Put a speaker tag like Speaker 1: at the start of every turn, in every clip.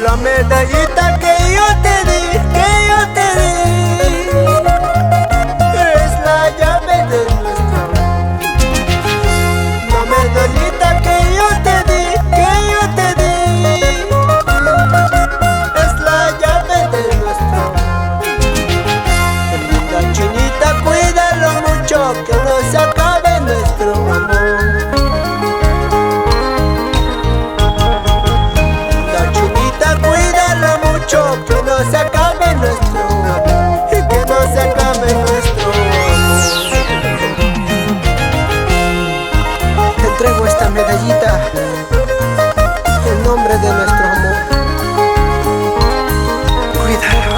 Speaker 1: La medallita que yo te di, es la llave de nuestro amor. La medallita que yo te di, es la llave de nuestro amor. Linda chinita, cuídalo mucho, que no se acabe nuestro amor. Que no se acabe nuestro amor, y que no se acabe nuestro amor. Te entrego esta medallita en nombre de nuestro amor. Cuídalo.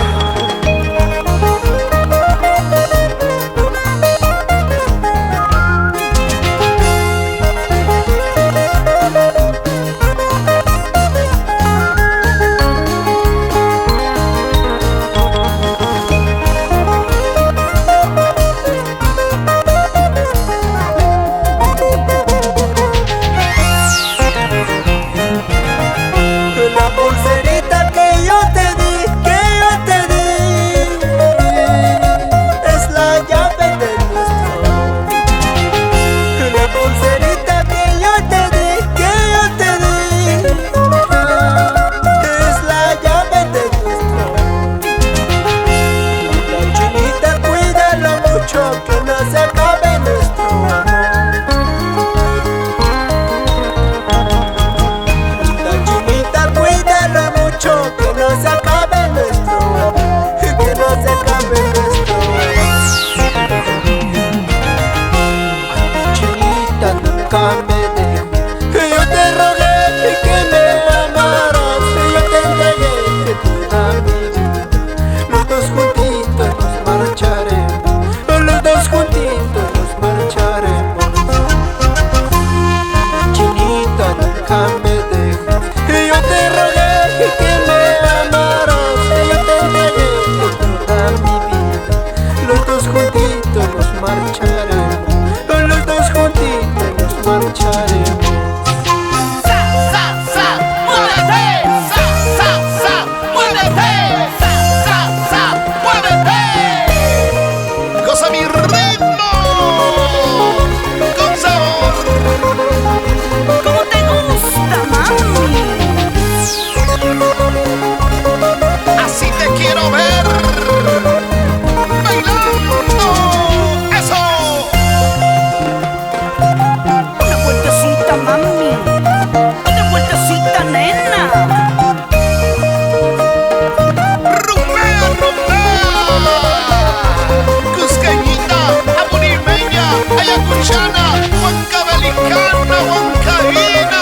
Speaker 1: Que no se acabe nuestro amor. La chinita, cuídalo mucho, que no se acabe nuestro amor, que no se acabe nuestro amor. Ay, chinita, nunca me dejes. Yo te rogué que me amaras, yo te entregué toda mi vida. Los dos juntitos nos marcharemos. Los dos juntitos nos marcharemos. Chinita, nunca me dejes. Yo te rogué que me amaras, yo te entregué toda mi vida. Los dos juntitos nos marcharemos. Los dos juntitos nos marcharemos.
Speaker 2: ¡Goza mi ritmo! ¡Con sabor!
Speaker 3: ¿Cómo te gusta, mami?
Speaker 2: Así te quiero ver bailando. ¡Eso!
Speaker 3: Una vueltecita, mami. Una vueltecita, nena.
Speaker 2: ¡Rumbea, rumbea! Cusqueñita, aborimeña, ayacuchana, huancabelicana, huancaína.